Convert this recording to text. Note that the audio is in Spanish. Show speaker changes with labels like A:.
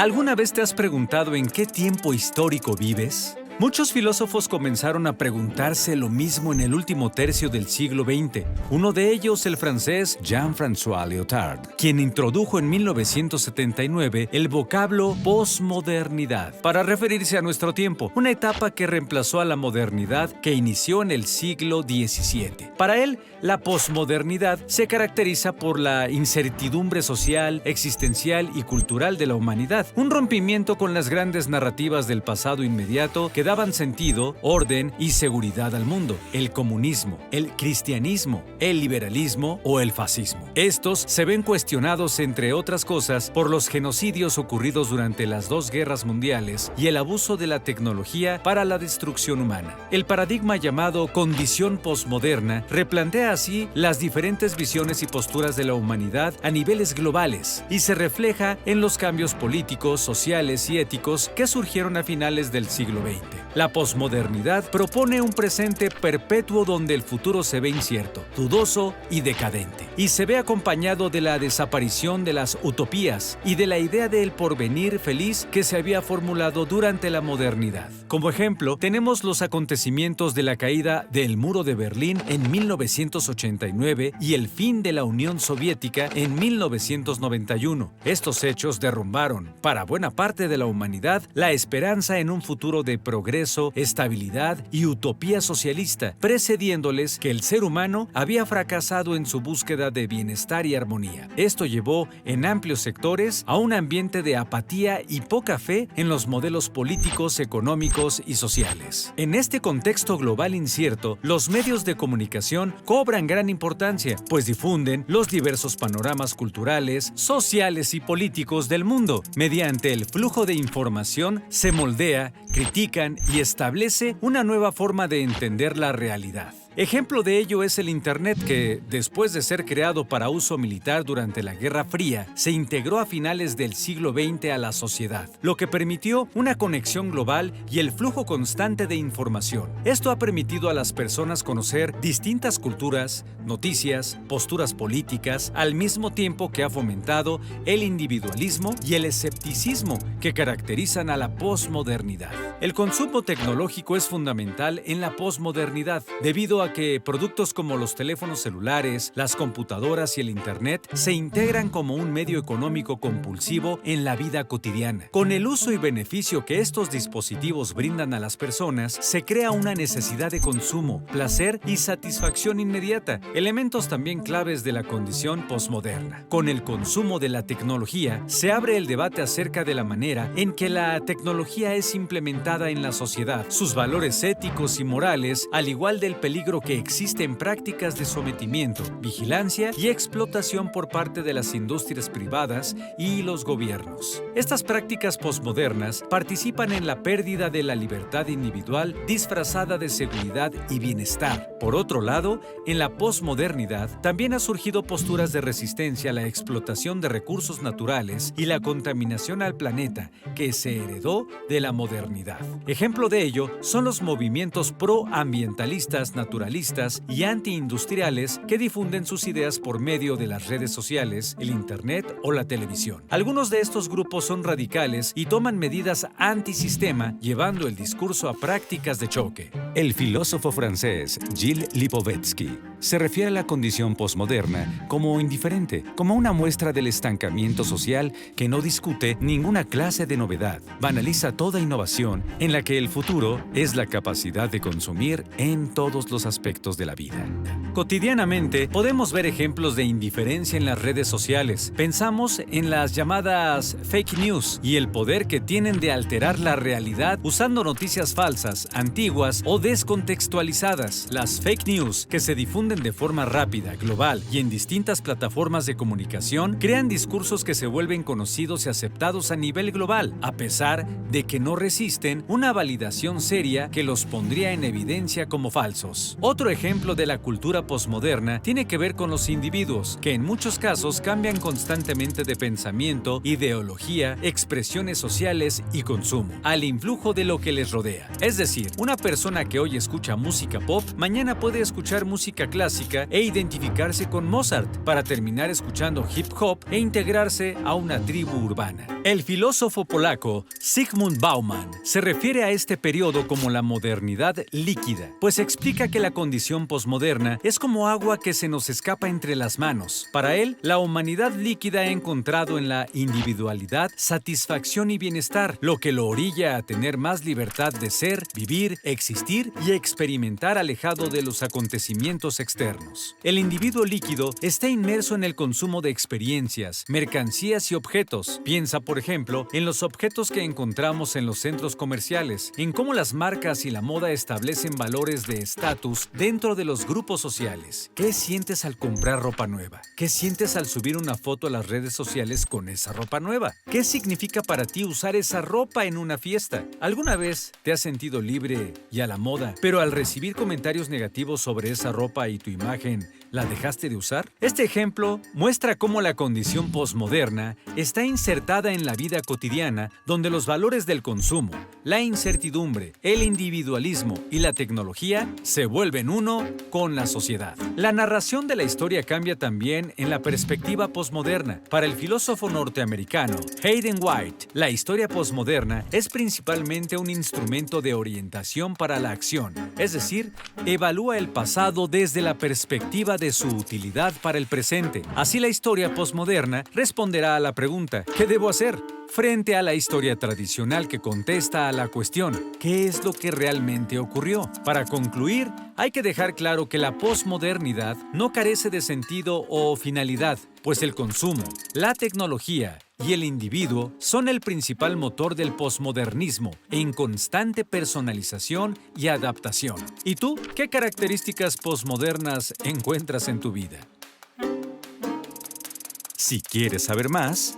A: ¿Alguna vez te has preguntado en qué tiempo histórico vives? Muchos filósofos comenzaron a preguntarse lo mismo en el último tercio del siglo XX. Uno de ellos, el francés Jean-François Lyotard, quien introdujo en 1979 el vocablo posmodernidad para referirse a nuestro tiempo, una etapa que reemplazó a la modernidad que inició en el siglo XVII. Para él, la posmodernidad se caracteriza por la incertidumbre social, existencial y cultural de la humanidad, un rompimiento con las grandes narrativas del pasado inmediato que daban sentido, orden y seguridad al mundo: el comunismo, el cristianismo, el liberalismo o el fascismo. Estos se ven cuestionados, entre otras cosas, por los genocidios ocurridos durante las dos guerras mundiales y el abuso de la tecnología para la destrucción humana. El paradigma llamado condición posmoderna replantea así las diferentes visiones y posturas de la humanidad a niveles globales y se refleja en los cambios políticos, sociales y éticos que surgieron a finales del siglo XX. La posmodernidad propone un presente perpetuo donde el futuro se ve incierto, dudoso y decadente, y se ve acompañado de la desaparición de las utopías y de la idea del porvenir feliz que se había formulado durante la modernidad. Como ejemplo, tenemos los acontecimientos de la caída del Muro de Berlín en 1989 y el fin de la Unión Soviética en 1991. Estos hechos derrumbaron, para buena parte de la humanidad, la esperanza en un futuro de progreso, estabilidad y utopía socialista, precediéndoles que el ser humano había fracasado en su búsqueda de bienestar y armonía. Esto llevó, en amplios sectores, a un ambiente de apatía y poca fe en los modelos políticos, económicos y sociales. En este contexto global incierto, los medios de comunicación cobran gran importancia, pues difunden los diversos panoramas culturales, sociales y políticos del mundo. Mediante el flujo de información se moldea, critican y establece una nueva forma de entender la realidad. Ejemplo de ello es el Internet, que, después de ser creado para uso militar durante la Guerra Fría, se integró a finales del siglo XX a la sociedad, lo que permitió una conexión global y el flujo constante de información. Esto ha permitido a las personas conocer distintas culturas, noticias, posturas políticas, al mismo tiempo que ha fomentado el individualismo y el escepticismo que caracterizan a la posmodernidad. El consumo tecnológico es fundamental en la posmodernidad, debido a que productos como los teléfonos celulares, las computadoras y el Internet se integran como un medio económico compulsivo en la vida cotidiana. Con el uso y beneficio que estos dispositivos brindan a las personas, se crea una necesidad de consumo, placer y satisfacción inmediata, elementos también claves de la condición posmoderna. Con el consumo de la tecnología, se abre el debate acerca de la manera en que la tecnología es implementada en la sociedad, sus valores éticos y morales, al igual del peligro que existe en prácticas de sometimiento, vigilancia y explotación por parte de las industrias privadas y los gobiernos. Estas prácticas posmodernas participan en la pérdida de la libertad individual disfrazada de seguridad y bienestar. Por otro lado, en la posmodernidad también han surgido posturas de resistencia a la explotación de recursos naturales y la contaminación al planeta que se heredó de la modernidad. Ejemplo de ello son los movimientos proambientalistas, naturalistas y antiindustriales que difunden sus ideas por medio de las redes sociales, el Internet o la televisión. Algunos de estos grupos son radicales y toman medidas antisistema, llevando el discurso a prácticas de choque. El filósofo francés Gilles Lipovetsky se refiere a la condición posmoderna como indiferente, como una muestra del estancamiento social que no discute ninguna clase de novedad, banaliza toda innovación, en la que el futuro es la capacidad de consumir en todos los aspectos de la vida. Cotidianamente podemos ver ejemplos de indiferencia en las redes sociales. Pensamos en las llamadas fake news y el poder que tienen de alterar la realidad usando noticias falsas, antiguas o descontextualizadas. Las fake news, que se difunden de forma rápida, global y en distintas plataformas de comunicación, crean discursos que se vuelven conocidos y aceptados a nivel global, a pesar de que no resisten una validación seria que los pondría en evidencia como falsos. Otro ejemplo de la cultura posmoderna tiene que ver con los individuos, que en muchos casos cambian constantemente de pensamiento, ideología, expresiones sociales y consumo, al influjo de lo que les rodea. Es decir, una persona que hoy escucha música pop, mañana puede escuchar música clásica clásica e identificarse con Mozart, para terminar escuchando hip hop e integrarse a una tribu urbana. El filósofo polaco Zygmunt Bauman se refiere a este periodo como la modernidad líquida, pues explica que la condición posmoderna es como agua que se nos escapa entre las manos. Para él, la humanidad líquida ha encontrado en la individualidad satisfacción y bienestar, lo que lo orilla a tener más libertad de ser, vivir, existir y experimentar alejado de los acontecimientos externos. El individuo líquido está inmerso en el consumo de experiencias, mercancías y objetos. Piensa, por ejemplo, en los objetos que encontramos en los centros comerciales, en cómo las marcas y la moda establecen valores de estatus dentro de los grupos sociales. ¿Qué sientes al comprar ropa nueva? ¿Qué sientes al subir una foto a las redes sociales con esa ropa nueva? ¿Qué significa para ti usar esa ropa en una fiesta? ¿Alguna vez te has sentido libre y a la moda, pero al recibir comentarios negativos sobre esa ropa y tu imagen, la dejaste de usar? Este ejemplo muestra cómo la condición posmoderna está insertada en la vida cotidiana, donde los valores del consumo, la incertidumbre, el individualismo y la tecnología se vuelven uno con la sociedad. La narración de la historia cambia también en la perspectiva posmoderna. Para el filósofo norteamericano Hayden White, la historia posmoderna es principalmente un instrumento de orientación para la acción, es decir, evalúa el pasado desde la perspectiva de su utilidad para el presente. Así, la historia posmoderna responderá a la pregunta ¿qué debo hacer?, frente a la historia tradicional que contesta a la cuestión ¿qué es lo que realmente ocurrió? Para concluir, hay que dejar claro que la posmodernidad no carece de sentido o finalidad, pues el consumo, la tecnología y el individuo son el principal motor del posmodernismo en constante personalización y adaptación. ¿Y tú, qué características posmodernas encuentras en tu vida? Si quieres saber más,